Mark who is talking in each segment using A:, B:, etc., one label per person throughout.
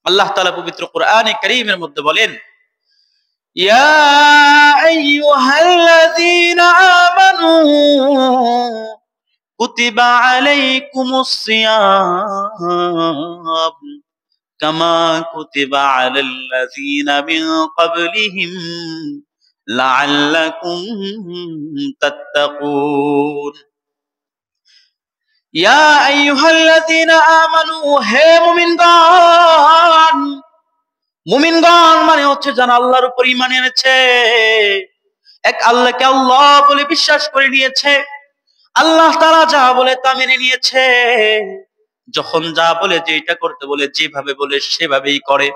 A: আল্লাহ তাআলা পবিত্র কোরআনে কারীমের মধ্যে বলেন, ইয়া আইয়ুহাল্লাযীনা আমানু কুতিবা আলাইকুমুস সিয়াম কামা কুতিবা আলাল্লাযীনা মিন ক্বাবলিহিম লাআল্লাকুম তাত্তাকুন। ইয়া আইয়ুহাল্লাযীনা আমানু, হে মুমিনগণ। মুমিনগণ মানে হচ্ছে যারা আল্লাহর উপর ঈমান এনেছে, এক আল্লাহকে আল্লাহ বলে বিশ্বাস করে নিয়েছে, আল্লাহ তাআলা যা বলে তা মেনে নিয়েছে, যখন যা বলে যেটা করতে বলে যেভাবে বলে সেভাবেই করে।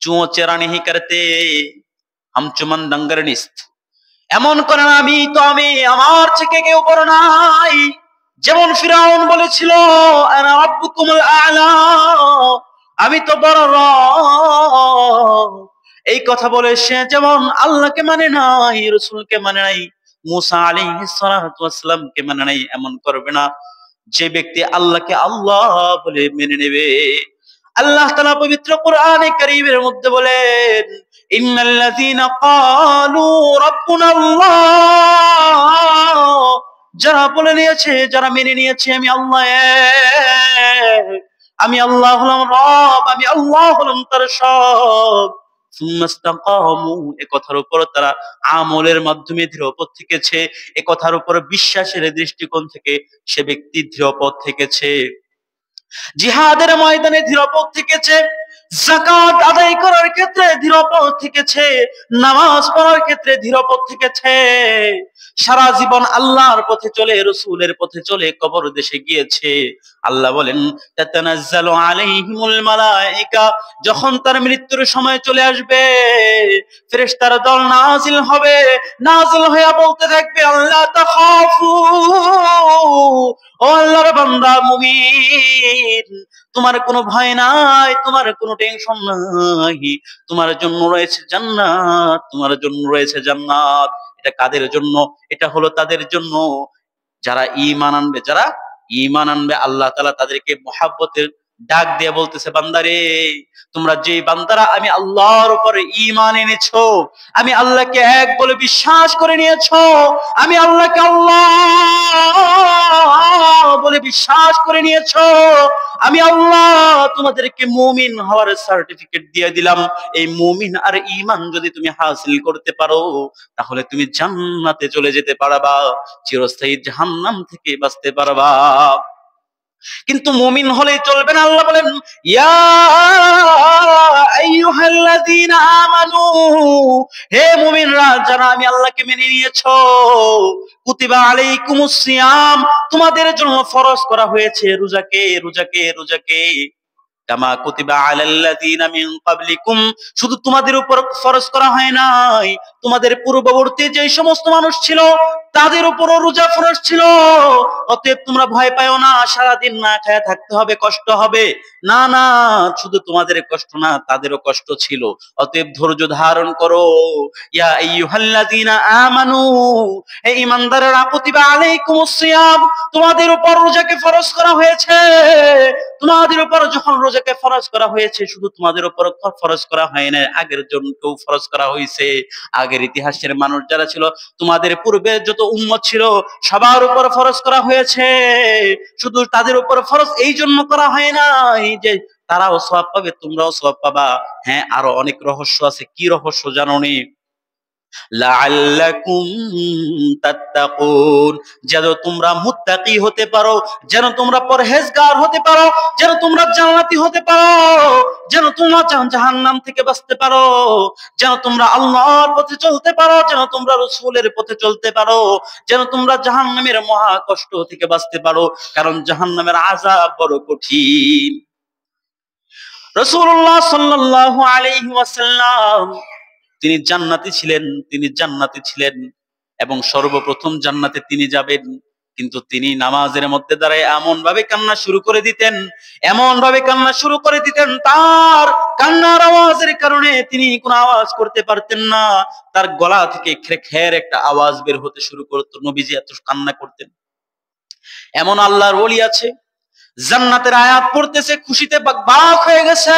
A: চুঁ চেরা নেহি করতে হাম চুমন দঙ্গর নিস্ত, এমন করে না আমি তো আমি, আমার থেকে কেউ বড় নাই। যেমন ফিরাউন বলেছিল আনা রাব্বুকুমুল আ'লা, আমি তো বড় রব, এই কথা বলে সে যেমন আল্লাহকে মানে নাই, রাসূলকে মানে নাই, মুসা আলাইহিস সালাতু ওয়াস সালামকে মানে নাই, এমন করবে না। যে ব্যক্তি আল্লাহকে আল্লাহ বলে মেনে নেবে, আল্লাহ তাআলা পবিত্র কোরআনে কারীমের মধ্যে বলেন, ইন্নাল্লাযীনা ক্বালু রাব্বুনাল্লাহ, যারা বলে নিয়েছে, যারা মেনে নিয়েছে আমি আল্লাহ এক, আমি আল্লাহ হলাম রব, আমি আল্লাহ হলাম তার সব, সুম্মাস্তাকামু, এ কথার উপর তারা আমলের মাধ্যমে দৃঢ় পথ থেকেছে, এ কথার উপর বিশ্বাসের দৃষ্টিকোণ থেকে সে ব্যক্তি দৃঢ় পথ থেকেছে, জিহাদের ময়দানে দৃঢ় পথ থেকেছে, যাকাত আদায় করার ক্ষেত্রে দৃঢ় পথ থেকেছে, নামাজ পড়ার ক্ষেত্রে দৃঢ় পথ থেকেছে, সারা জীবন আল্লাহর পথে চলে, রাসূলের পথে চলে কবর দেশে গিয়েছে। আল্লাহ বলেন, তাতানাজ্জালু আলাইহিমুল মালায়েকা, যখন তার মৃত্যুর সময় চলে আসবে ফেরেশতার দল নাজিল হবে, নাজিল হয়ে বলতে থাকবে, আল্লাহ তাখাফু, ও আল্লাহর বান্দা মুমিন, তোমার কোনো ভয় নাই, তোমার কোনো টেনশন নাই, তোমার জন্য রয়েছে জান্নাত, তোমার জন্য রয়েছে জান্নাত। এটা কাদের জন্য? এটা হলো তাদের জন্য যারা ঈমান আনবে, যারা ঈমান আনবে। আল্লাহ তাআলা তাদেরকে মহব্বতের ডাক দিয়ে বলতেছে, বান্দারে, তোমরা যে বান্দারা আমি আল্লাহর উপরে ঈমান এনেছো, আমি আল্লাহকে এক বলে বিশ্বাস করে নিয়েছো, আমি আল্লাহকে আল্লাহ বলে বিশ্বাস করে নিয়েছো, আমি আল্লাহ তোমাদেরকে মুমিন হওয়ার সার্টিফিকেট দিয়ে দিলাম। এই মুমিন আর ঈমান যদি তুমি হাসিল করতে পারো, তাহলে তুমি জান্নাতে চলে যেতে পারবা, চিরস্থায়ী জাহান্নাম থেকে বাঁচতে পারবা। কিন্তু মুমিন হলেই চলবে না। আল্লাহ বলেন, ইয়া আইয়ুহাল্লাযীনা আমানু, হে মুমিনরা যারা আমি আল্লাহকে মেনে নিয়েছো, কুতিবা আলাইকুমুস সিয়াম, তোমাদের জন্য ফরজ করা হয়েছে রোজাকে, রোজাকে, রোজাকে, কামা কুতিবা আলাল্লাযীনা মিন ক্বাবলিকুম, শুধু তোমাদের উপর ফরজ করা হয় নাই, তোমাদের পূর্ববর্তী যে সমস্ত মানুষ ছিল তাদের উপরও রোজা ফরজ ছিল। অতএব তোমরা ভয় পাও না, সারাদিন না খেয়ে থাকতে হবে, কষ্ট হবে, না না, শুধু তোমাদের কষ্ট না, তাদেরও কষ্ট ছিল, অতএব ধৈর্য ধারণ করো। ইয়া আইয়ুহাল্লাযীনা আমানু, হে ঈমানদাররা, কুতিবা আলাইকুমুস সিয়াম, তোমাদের উপর রোজাকে ফরজ করা হয়েছে। তোমাদের উপর যখন রোজাকে ফরজ করা হয়েছে, শুধু তোমাদের উপর ফরজ করা হয় না, আগের জনকেও ফরজ করা হয়েছে। আগের ইতিহাসের মানুষ যারা ছিল, তোমাদের পূর্বে যত উম্মত ছিল, সবার উপর ফরজ করা হয়েছে। শুধু তাদের উপর ফরজ এই জন্য করা হয় নাই যে তারাও সওয়াব পাবে, তোমরাও সওয়াব পাবা। হ্যাঁ, আরো অনেক রহস্য আছে। কি রহস্য জানোনি? লাআল্লাকুম তাত্তাকুন, যেন তোমরা মুত্তাকি হতে পারো, যেন তোমরা পরহেজগার হতে পারো, যেন তোমরা জান্নাতি হতে পারো, যেন তোমরা জাহান্নাম থেকে বাঁচতে পারো, যেন তোমরা আল্লাহর পথে চলতে পারো, যেন তোমরা রাসূলের পথে চলতে পারো, যেন তোমরা জাহান্নামের মহা কষ্ট থেকে বাঁচতে পারো, কারণ জাহান্নামের আযাব বড় কঠিন। রাসূলুল্লাহ সাল্লাল্লাহু আলাইহি ওয়াসাল্লাম তিনি জান্নাতি ছিলেন, তিনি জান্নাতি ছিলেন এবং সর্বপ্রথম জান্নাতে তিনি যাবেন। কিন্তু তিনি নামাজের মধ্যে দাঁড়ায় এমন ভাবে কান্না শুরু করে দিতেন, এমন ভাবে কান্না শুরু করে দিতেন, তার কান্নার আওয়াজের কারণে তিনি কোনো আওয়াজ করতে পারতেন না, তার গলা থেকে খের একটা আওয়াজ বের হতে শুরু করতো। নবীজি এত কান্না করতেন। এমন আল্লাহর ওলি আছে জান্নাতের আয়াত পড়তেছে, খুশিতে বাকবাক হয়ে গেছে।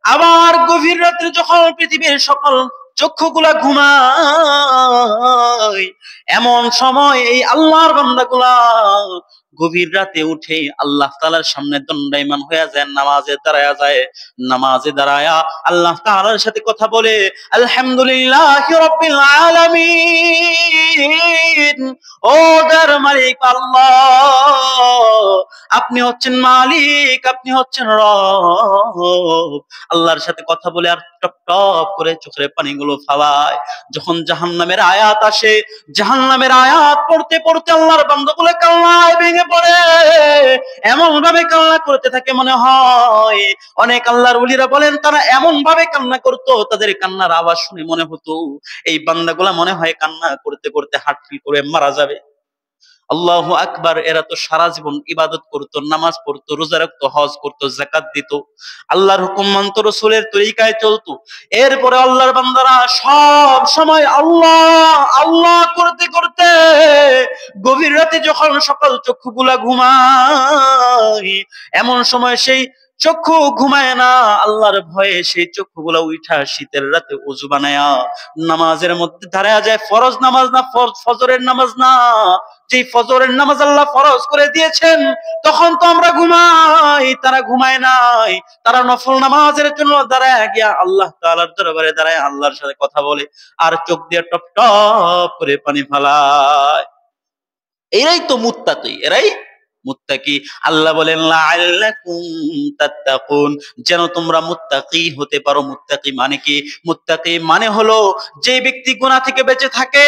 A: আবার গভীর রাত্রে যখন পৃথিবীর সকল চক্ষুগুলা ঘুমায়, এমন সময় এই আল্লাহর বান্দাগুলা গভীর রাতে উঠে আল্লাহ তাআলার সামনে দণ্ডায়মান হয়ে যায়, নামাজে দাঁড়ায়া যায়। নামাজে দাঁড়ায়া আল্লাহ তাআলার সাথে কথা বলে, আলহামদুলিল্লাহি রাব্বিল আলামিন। ও দয়ার মালিক আল্লাহ, আপনি হচ্ছেন মালিক, আপনি হচ্ছেন রব। আল্লাহর সাথে কথা বলে আর টপ টপ করে চোখের পানিগুলো ফালায়। যখন জাহান্নামের আয়াত আসে, জাহান্নামের আয়াত পড়তে পড়তে আল্লাহর বান্দাগুলো কান্নায় ভেঙে পড়ে। এমন ভাবে কান্না করতে থাকে মনে হয়, অনেক আল্লাহর ওলিরা বলেন তারা এমন ভাবে কান্না করতো, তাদের কান্নার আওয়াজ শুনে মনে হতো এই বান্দাগুলা মনে হয় কান্না করতে করতে হার্টফেল করে মারা যাবে। আল্লাহু আকবার। এরা তো সারা জীবন ইবাদত করতো, নামাজ পড়তো, রোজা রাখতো, হজ করতো, যাকাত দিত, আল্লাহর হুকুম মানতো, রাসূলের তরিকায় চলতো। এরপরে আল্লাহর বান্দারা সব সময় আল্লাহ আল্লাহ করতে করতে গভীর রাতে যখন সকাল চক্ষুগুলা ঘুমায়, এমন সময় সেই চক্ষু ঘুমায় না, আল্লাহর ভয়ে সেই চক্ষুগুলা উঠা শীতের রাতে ওযু বানায়া নামাজের মধ্যে দাঁড়ায়া যায়। ফরজ নামাজ না, ফজরের নামাজ না, যে ফজরের নামাজ আল্লাহ ফরজ করে দিয়েছেন, তখন তো আমরা ঘুমাই, তারা ঘুমায় নাই। তারা নফল নামাজের জন্য দাঁড়ায় গিয়া আল্লাহ তাআলার দরবারে দাঁড়ায় আল্লাহর সাথে কথা বলে আর চোখ দিয়ে টপ টপ করে পানি ফালায়। এরাই তো মুত্তাকি, এরাই মুত্তাকি। আল্লাহ বলেন লাআল্লাকুম তাত্তাকুন, যেন তোমরা মুত্তাকি হতে পারো। মুত্তাকি মানে কি? মুত্তাকি মানে হলো যে ব্যক্তি গুনাহ থেকে বেঁচে থাকে,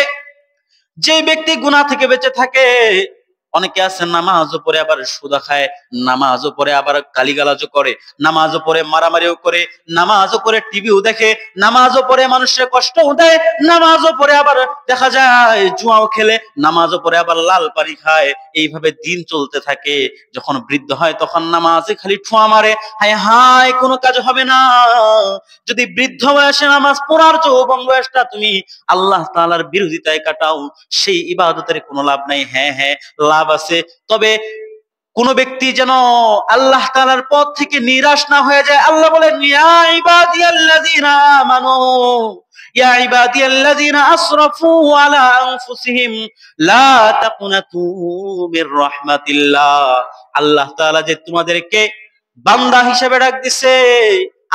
A: যে ব্যক্তি গুনাহ থেকে বেঁচে থাকে। অনেকে আছে নামাজও পড়ে আবার সুদা খায়, নামাজও পড়ে আবার গালিগালাজও করে, নামাজও পড়ে মারামারিও করে, নামাজও পড়ে টিভিও দেখে, নামাজও পড়ে মানুষের কষ্টও দেয়, নামাজও পড়ে আবার দেখা যায় জুয়াও খেলে, নামাজও পড়ে আবার লাল পানি খায়। এইভাবে দিন চলতে থাকে। যখন বৃদ্ধ হয় তখন নামাজে খালি ঠুয়া মারে, হায় হায় কোনো কাজ হবে না। যদি বৃদ্ধ বয়সে নামাজ পড়ার যৌবন বয়সটা তুমি আল্লাহ তাআলার বিরোধিতায় কাটাও, সেই ইবাদতের কোনো লাভ নাই। হ্যাঁ হ্যাঁ লাভ আছে, তবে কোন ব্যক্তি যেন আল্লাহ তাআলার পথ থেকে নিরাশ না হয়ে যায়। আল্লাহ বলেন ইয়া ইবাদিয়াল্লাযীনা আমানু ইয়া ইবাদিয়াল্লাযীনা আসরাফু আলা আনফুসিহিম লা তাকুনাতু মির রাহমাতিল্লাহ। আল্লাহ তাআলা যে তোমাদেরকে বান্দা হিসেবে ডাক দিছে,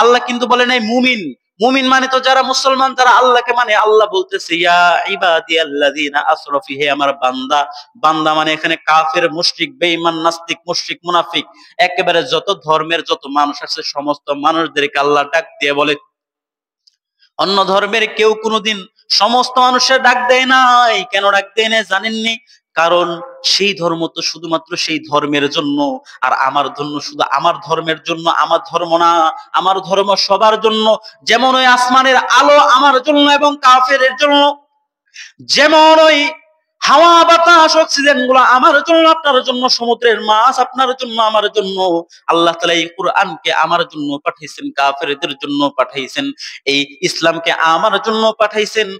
A: আল্লাহ কিন্তু বলে নাই মুমিন। মুমিন মানে তো যারা মুসলমান, যারা আল্লাহকে মানে। আল্লাহ বলতেছে ইয়া ইবাদিয়াল্লাযীনা আসরাফু, হে আমার বান্দা। বান্দা মানে এখানে কাফের, মুশরিক, বেঈমান, নাস্তিক, মুশরিক, মুনাফিক, একেবারে যত ধর্মের যত মানুষ আছে সমস্ত মানুষদেরকে আল্লাহ ডাক দিয়ে বলে। অন্য ধর্মের কেউ কোনোদিন সমস্ত মানুষের ডাক দেয় নাই। কেন ডাক দেয় না জানেননি? কারণ সেই ধর্ম তো শুধুমাত্র সেই ধর্মের জন্য, আর আমার জন্য শুধু আমার ধর্মের জন্য। আমার ধর্ম না, আমার ধর্ম সবার জন্য। যেমন ওই আসমানের আলো আমার জন্য এবং কাফেরের জন্য, যেমন ওই হাওয়া বাতাস অক্সিজেন গুলা আমার জন্য আপনার জন্য, সমুদ্রের মাছ আপনার জন্য আমার জন্য। আল্লাহ তাআলা এই কোরআনকে আমার জন্য পাঠাইছেন, কাফেরদের জন্য পাঠাইছেন। এই ইসলামকে আমার জন্য পাঠাইছেন,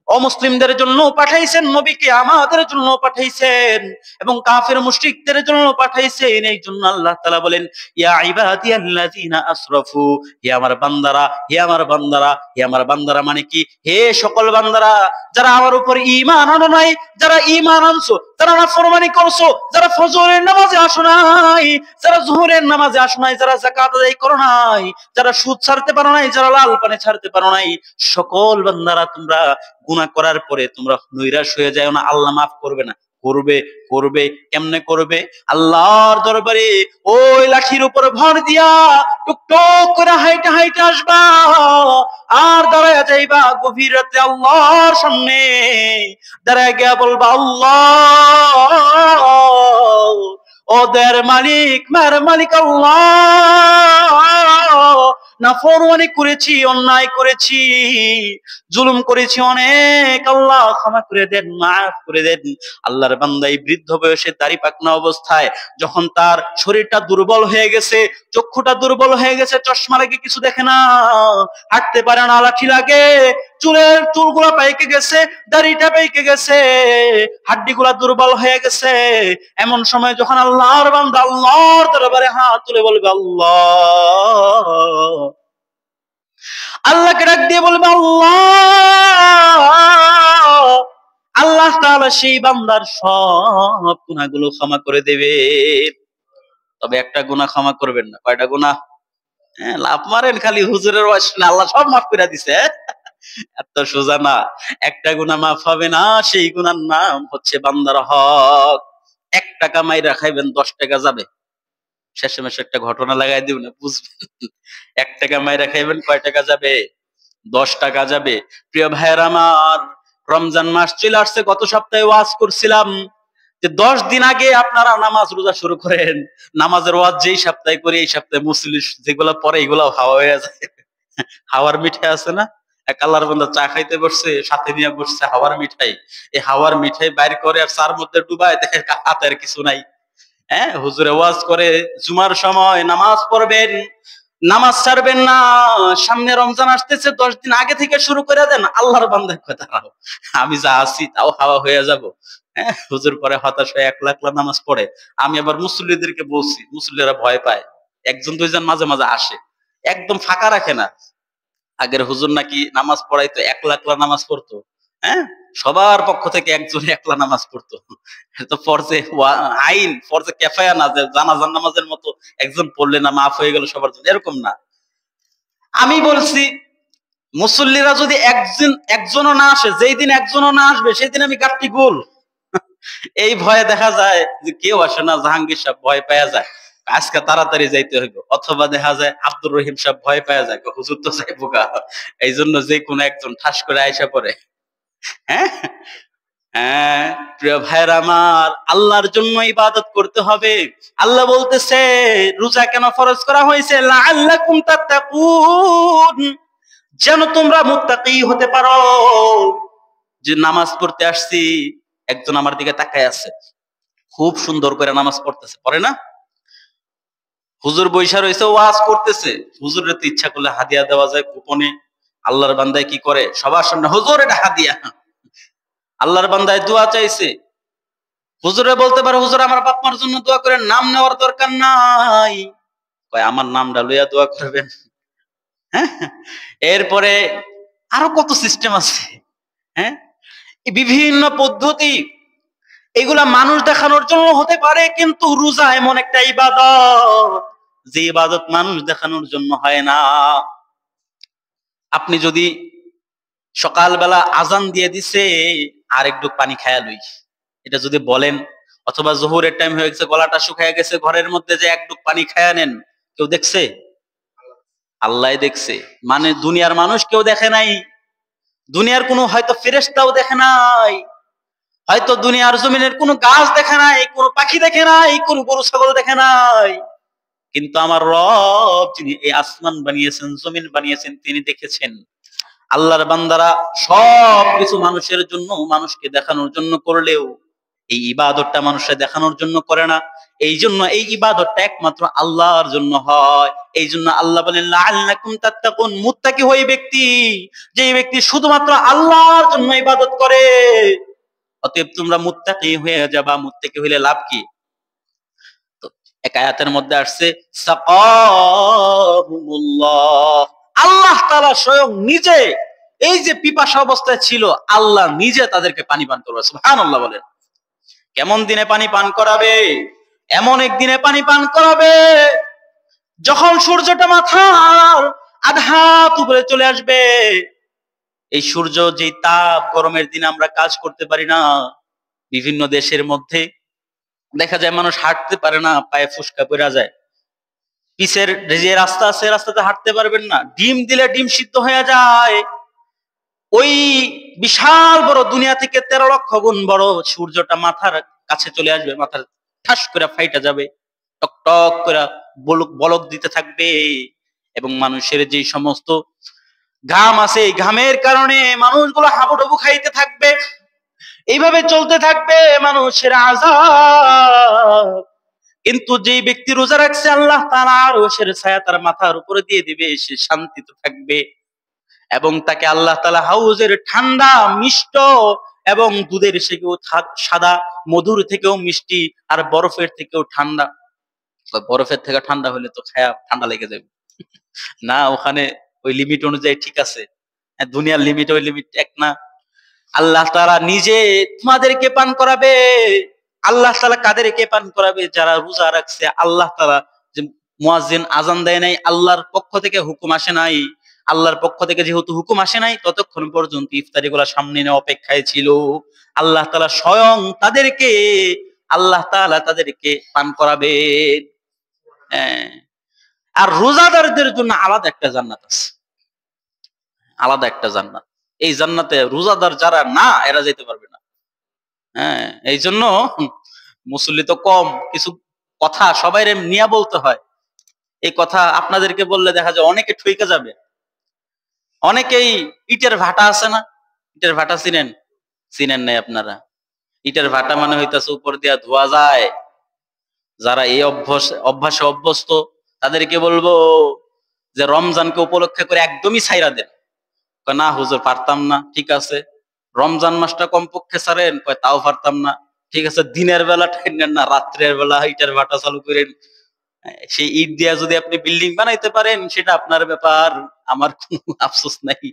A: অমুসলিমদের জন্য পাঠাইছেন, নবীকে আমাদের জন্য পাঠাইছেন এবং কাফের মুশরিকদের জন্য পাঠাইছেন। এই জন্য আল্লাহ তাআলা বলেন ইয়া ইবাদিয়াল্লাযীনা আসরাফু, হে আমার বান্দারা, হে আমার বান্দারা। হে আমার বান্দারা মানে কি? হে সকল বান্দারা যারা আমার উপর ঈমান আনো নাই, যারা ঈমান আনছো, যারা নাফরমানি করছো, যারা ফজরের নামাজে আসো নাই, যারা যোহরের নামাজে আসো নাই, যারা যাকাত আদায় করো নাই, যারা সুদ ছাড়তে পারো নাই, যারা লাল পানি ছাড়তে পারো নাই, সকল বান্দারা তোমরা গুনাহ করার পরে তোমরা নৈরাশ হয়ে যায় না। আল্লাহ মাফ করবে না? করবে, করবে। কেমনে করবে? আল্লাহর দরবারে ওই লাঠির উপর ভর দিয়া টুকটুক করে হাইটা হাইটা আসবা আর দাঁড়ায় যাইবা গভীর রাতে আল্লাহর সামনে। দাঁড়ায় গিয়া বলবা আল্লাহ, ওদের মালিক মার মালিক আল্লাহ, নাফরমানি করেছি, অন্যায় করেছি, জুলুম করেছি অনেক, আল্লাহ ক্ষমা করে দেন, মাফ করে দেন। আল্লাহর বান্দা এই বৃদ্ধ বয়সে দাড়ি পাকনা অবস্থায় যখন তার শরীরটা দুর্বল হয়ে গেছে, চক্ষুটা দুর্বল হয়ে গেছে, চশমা লাগে কিছু দেখে না, হাঁটতে পারে না, লাঠি লাগে, চুলগুলা পাইকে গেছে, দাড়িটা পাইকে গেছে, হাড্ডিগুলা দুর্বল হয়ে গেছে। এমন সময় যখন আল্লাহর বান্দা আল্লাহর দরবারে হাত তুলে বলবে আল্লাহ, আল্লাহকে ডাক দিয়ে বলবে আল্লাহ, আল্লাহ তাআলা সেই বান্দার সব গুনাহগুলো ক্ষমা করে দেবে। তবে একটা গুনাহ ক্ষমা করবেন না। কয়টা গুনাহ? হ্যাঁ, লাভ মারেন খালি হুজুরের ওয়াজ শুনে আল্লাহ সব মাফ করে দিছে। এত সোজা না। একটা গুনাহ মাফ হবে না, সেই গুনার নাম হচ্ছে বান্দার হক। 1 টাকা মাইরা খাইবেন, 10 টাকা যাবে। শেষে মেশে একটা ঘটনা লাগাই দিব না, বুঝবেন। 1 টাকা মাইরা খাইবেন, কয় টাকা যাবে? 10 টাকা যাবে। প্রিয় ভাইয়ের আমার, রমজান মাস চলে আসছে। গত সপ্তাহে ওয়াজ করছিলাম যে 10 দিন আগে আপনারা নামাজ রোজা শুরু করেন। নামাজের ওয়াজ যেই সপ্তাহে করি, এই সপ্তাহে মুসলিম যেগুলো পরে এগুলো হাওয়া হয়ে যায়। হাওয়ার মিঠাই আছে না, এক আল্লাহর বান্দা চা খাইতে বসছে, সাথে নিয়ে বসছে হাওয়ার মিঠাই। এই হাওয়ার মিঠাই বাইর করে আর চার মধ্যে ডুবায়, দেখে হাতে আর কিছু নাই। হ্যাঁ, হুজুরে ওয়াজ করে জুমার সময় নামাজ পড়বেন, নামাজ ছাড়বেন না। সামনে রমজান আসতেছে, 10 দিন আগে থেকে শুরু করে দেন। আল্লাহর বান্দা কথা, আমি যা আছি তাও হাওয়া হয়ে যাব। হ্যাঁ, হুজুর পরে হতাশ হয়ে 1 লাখ নামাজ পড়ে। আমি আবার মুসল্লিদেরকে বলছি, মুসল্লিরা ভয় পায়, 1 2 জন মাঝে মাঝে আসে, একদম ফাঁকা রাখে না। আগের হুজুর নাকি নামাজ পড়াইতো, 1 লাখ নামাজ পড়তো। হ্যাঁ, সবার পক্ষ থেকে একজন 1 লাখ নামাজ পড়তো। তো ফরজে আইন, ফরজে কেফায়া না, যে জানাজার নামাজের মতো একজন পড়লে না মাফ হয়ে গেল সবার জন্য, এরকম না। আমি বলছি মুসল্লিরা যদি একজনও না আসে, যেই দিন একজনও না আসবে সেই দিন আমি গাট্টি গোল। এই ভয়ে দেখা যায় যে কেউ আসে না, জাহাঙ্গীর সাহেব ভয় পাওয়া যায়, আজকে তাড়াতাড়ি যাইতে হইব। অথবা দেখা যায় আব্দুর রহিম সাহেব ভয় পাওয়া যায়, হুজুর তো যাইবো গা, এই জন্য যে কোনো একজন ঠাস করে আইসা পড়ে। হ্যাঁ, হ্যাঁ, প্রিয় ভাইয়ের আমার, আল্লাহর জন্য ইবাদত করতে হবে। আল্লাহ বলতেছে রোজা কেন ফরজ করা হয়েছে? লাআল্লাকুম তাত্তাকুন, যেন তোমরা মুত্তাকি হতে পারো। যে নামাজ পড়তে আসছি, একজন আমার দিকে তাকায় আছে, খুব সুন্দর করে নামাজ পড়তেছে, পড়ে না? হুজুর বৈশা রয়েছে, ওয়াজ করতেছে। হুজুরের তো ইচ্ছা করলে হাদিয়া দেওয়া যায় গোপনে। আল্লাহর বান্দায় কি করে? সবার সামনে হুজুর এটা হাদিয়া। আল্লাহর বান্দায় দোয়া চাইছে, হুজুরে বলতে পারে হুজুর আমার বাপ মার জন্য দোয়া করেন, নাম নেওয়ার দরকার নাই। কয় আমার নামটা লইয়া দোয়া করবেন। হ্যাঁ, এরপরে আরো কত সিস্টেম আছে। হ্যাঁ, বিভিন্ন পদ্ধতি, এগুলা মানুষ দেখানোর জন্য হতে পারে, কিন্তু রোজা এমন একটা ইবাদত যে ইবাদত মানুষ দেখানোর জন্য হয় না। আপনি যদি সকালবেলা আজান দিয়ে দিছে, আর একটু পানি খায়া লই, এটা যদি বলেন, অথবা জোহরের টাইম হয়ে গেছে, গলাটা শুকায় গেছে, ঘরের মধ্যে যে একটু পানি খায়া নেন, কেউ দেখছে? আল্লাহ দেখছে। মানে দুনিয়ার মানুষ কেউ দেখে নাই, দুনিয়ার কোনো হয়তো ফেরেশতাও দেখে নাই, হয়তো দুনিয়ার জমিনের কোনো গাছ দেখে নাই, কোনো পাখি দেখে নাই, কোনো গরু ছাগল দেখে নাই, কিন্তু আমার রব যিনি এই আসমান বানিয়েছেন, জমিন বানিয়েছেন, তিনি দেখেছেন। আল্লাহর বান্দারা সব কিছু মানুষের জন্য, মানুষকে দেখানোর জন্য করলেও এই ইবাদতটা মানুষের দেখানোর জন্য করে না। এই জন্য এই ইবাদতটা একমাত্র আল্লাহর জন্য হয়। এই জন্য আল্লাহ বলেন লাআল্লাকুম তাত্তাকুন, মুত্তাকি ওই ব্যক্তি, যে ব্যক্তি শুধুমাত্র আল্লাহর জন্য ইবাদত করে। অতএব তোমরা মুত্তাকি হয়ে যাবা। মুত্তাকি হইলে লাভ কি? তো এক আয়াতের মধ্যে আসছে সাকাহুমুল্লাহ, আল্লাহ তাআলা স্বয়ং নিজে, এই যে পিপাসা অবস্থায় ছিল, আল্লাহ নিজে তাদেরকে পানি পান করবে। সুবহানাল্লাহ বলেন। কেমন দিনে পানি পান করাবে? এমন এক দিনে পানি পান করাবে যখন সূর্যটা মাথার আধা হাত উপরে চলে আসবে। এই সূর্য যে তাপ, গরমের দিনে আমরা কাজ করতে পারি না। বিভিন্ন দেশের মধ্যে দেখা যায় মানুষ হাঁটতে পারে না, পায়ে ফুসকা পড়া যায়। পিচের যে রাস্তা আছে, রাস্তাতে হাঁটতে পারবেন না, ডিম দিলে ডিম সিদ্ধ হয়ে যায়। ওই বিশাল বড় দুনিয়া থেকে 13 লক্ষ গুণ বড় সূর্যটা মাথার কাছে চলে আসবে, মাথার ঠাস করে ফাইটা যাবে, টক টক করে বলক দিতে থাকবে, এবং মানুষের যে সমস্ত ঘাম আছে, এই ঘামের কারণে মানুষগুলো হাবুডুবু খাইতে থাকবে। এইভাবে চলতে থাকবে মানুষের আযাব। কিন্তু যে ব্যক্তি রোজা রাখছে, আল্লাহ তাআলা আরশের ছায়া তার মাথার উপরে দিয়ে দিবে, সে শান্তিতে থাকবে। এবং তাকে আল্লাহ তাআলা হাউজের ঠান্ডা মিষ্ট এবং দুধের থেকেও সাদা, মধুর থেকেও মিষ্টি, আর বরফের থেকেও ঠান্ডা। বরফের থেকে ঠান্ডা হলে তো খায়া ঠান্ডা লেগে যাবে না, ওখানে ওই লিমিট অনুযায়ী ঠিক আছে। দুনিয়ার লিমিট ওই লিমিট এক না। আল্লাহ তাআলা নিজে তোমাদেরকে পান করাবে। আল্লাহ তাআলা কাদেরকে পান করাবে? যারা রোজা রাখছে। আল্লাহ তাআলা যে মুয়াজ্জিন আজান দেয় নাই, আল্লাহর পক্ষ থেকে হুকুম আসে নাই। আল্লাহর পক্ষ থেকে যেহেতু হুকুম আসে নাই, ততক্ষণ পর্যন্ত ইফতারি গুলা সামনে নিয়ে অপেক্ষায় ছিল। আল্লাহ তাআলা স্বয়ং আল্লাহ তাআলা তাদেরকে পান করাবে। আর রোজাদারদের জন্য আলাদা একটা জান্নাত আছে, আলাদা একটা জান্নাত। এই জান্নাতে রোজাদার যারা না, এরা যেতে পারবে না। এই জন্য মুসল্লি তো কম, কিছু কথা সবাই নিয়ে বলতে হয়। এই কথা আপনাদেরকে বললে দেখা যায় অনেকে ঠইকে যাবে। অনেকেই ইটের ভাটা আছে না, ইটের ভাটা চিনেন? চিনেন নাই আপনারা? ইটের ভাটা মানে হইতাছে উপর দিয়া ধোয়া যায়। যারা এই অভ্যাসে অভ্যস্ত, তাদেরকে বলবো যে রমজানকে উপলক্ষে করে একদমই ছাইরা দেন। না হুজুর পারতাম না। ঠিক আছে, রমজান মাসটা কমপক্ষে ছাড়েন। তাও পারতাম না। ঠিক আছে, দিনের বেলা ঠাইনেন না, রাত্রের বেলা ইটের ভাটা চালু করেন। সেই ইট দিয়া যদি আপনি বিল্ডিং বানাইতে পারেন, সেটা আপনার ব্যাপার, আমার কোনো আফসোস নাই।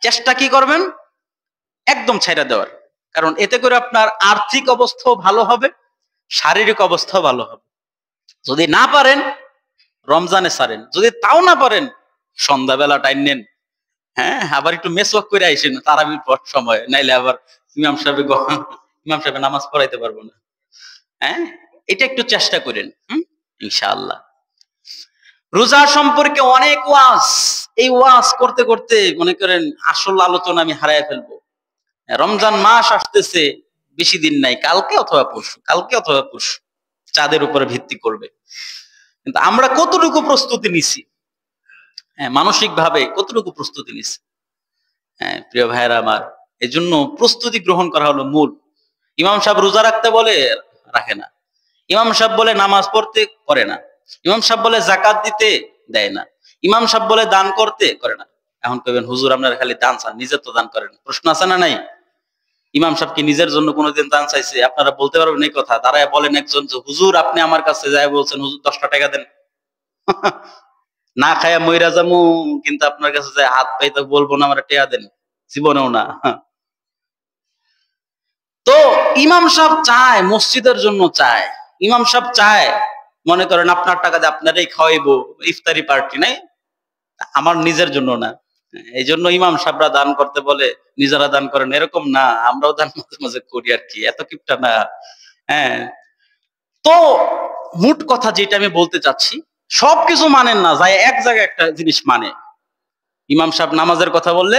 A: চেষ্টা কি করবেন? একদম ছাইরা দেওয়ার। কারণ এতে করে আপনার আর্থিক অবস্থাও ভালো হবে, শারীরিক অবস্থাও ভালো হবে। যদি না পারেন রমজানে ছাড়েন, যদি তাও না পারেন সন্ধ্যাবেলা টাইম নেন। আবার একটু মেসওয়াক করে আইসেন তারাবির পর সময়, নাইলে আবার ইমাম সাহেব নামাজ পড়াইতে পারবো না। এটা একটু চেষ্টা করেন, ইনশাআল্লাহ। রোজা সম্পর্কে অনেক ওয়াজ, এই ওয়াজ করতে করতে মনে করেন আসল আলোচনা আমি হারায় ফেলবো। রমজান মাস আসতেছে, বেশি দিন নাই, কালকে অথবা পরশু চাঁদের উপরে ভিত্তি করবে। কিন্তু আমরা কতটুকু প্রস্তুতি নিছি, মানসিক ভাবে কতটুকু প্রস্তুতি নিছি? প্রিয় ভাইয়েরা আমার, এই জন্য প্রস্তুতি গ্রহণ করা হলো মূল। ইমাম সাহেব রোজা রাখতে বলে, রাখে না। ইমাম সাহেব বলে নামাজ পড়তে, করে না। ইমাম সাহেব বলে যাকাত দিতে, দেয় না। ইমাম সাহেব বলে দান করতে, করে না। এখন কইবেন হুজুর আপনারা খালি দান চান, নিজে তো দান করেন। প্রশ্ন আছে না নাই? ইমাম সাহেব কি নিজের জন্য কোনোদিন দান চাইছে? আপনারা বলতে পারবেন এই কথা? দাঁড়ায় বলেন একজন, হুজুর আপনি আমার কাছে যায় বলছেন হুজুর 10টা টাকা দেন, না খায়া মইরা যামু, কিন্তু আপনার কাছে যায় হাত পাইতে বলবো না আমার টাকা দেন, জীবনেও না। তো ইমাম সাহেব চায়, মসজিদের জন্য চায়। ইমাম সাহেব চায়, মনে করেন আপনার টাকা দিয়ে আপনারাই খাওয়াইবো, ইফতারি পার্টি নাই, আমার নিজের জন্য না। এই জন্য ইমাম সাহেবরা দান করতে বলে, নিজেরা দান করেন, এরকম না। আমরাও দান মাঝে মাঝে করি আর কি, এত কিপটা না। তো মোট কথা যেটা আমি বলতে চাচ্ছি, সবকিছু মানেন না, যাই এক জায়গায় একটা জিনিস মানে। ইমাম সাহেব নামাজের কথা বললে,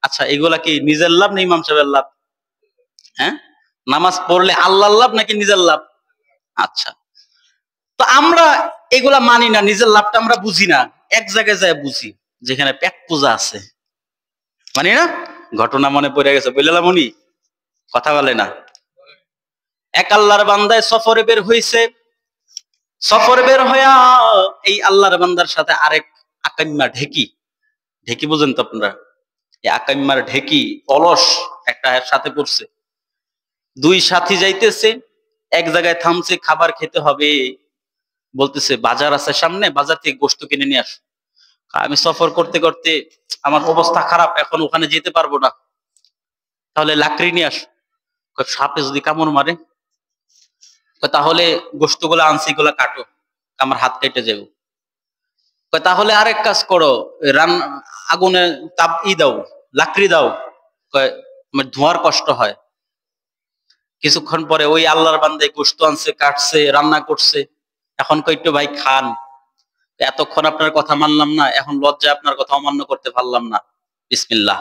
A: আচ্ছা এগুলা কি নিজের লাভ না ইমাম সাহেবের লাভ? নামাজ পড়লে আল্লাহর লাভ নাকি নিজের লাভ? আচ্ছা, তো আমরা এগুলা মানি না, নিজের লাভটা আমরা বুঝি না। এক জায়গায় যায় বুঝি, যেখানে পেট পূজা আছে, মানি না। ঘটনা মনে পড়ে গেছে, বললাম উনি কথা বলে না। এক আল্লাহর বান্দায় সফরে বের হইছে। সফরে বের হইয়া এই আল্লাহর বান্দার সাথে আরেক আকাইম্মা ঢেকি, ঢেকি বুঝেন তো আপনারা? এই আকাইম্মার ঢেকি অলস একটা সাথে পড়ছে। দুই সাথী যাইতেছে, এক জায়গায় থামছে, খাবার খেতে হবে। বলতেছে বাজার আছে সামনে, বাজার থেকে গোশত কিনে নিয়ে আস। আমি সফর করতে করতে আমার অবস্থা খারাপ, এখন ওখানে যেতে পারবো না, তাহলে লাকড়ি নিয়ে আস। সাপে যদি কামড় মারে, তাহলে গোশত গুলা আনছি, গুলা কাটো, আমার হাত কেটে যাবো। তাহলে আরেক কাজ করো, আগুনে তাপ দাও, লাকড়ি দাও, আমার ধোঁয়ার কষ্ট হয়। কিছুক্ষণ পরে ওই আল্লাহর বান্দে গোশত আনছে, কাটছে, রান্না করছে। এখন একটু ভাই খান, এতক্ষণ আপনার কথা মানলাম না, এখন লজ্জা আপনার কথা অমান্য করতে পারলাম না, বিসমিল্লাহ।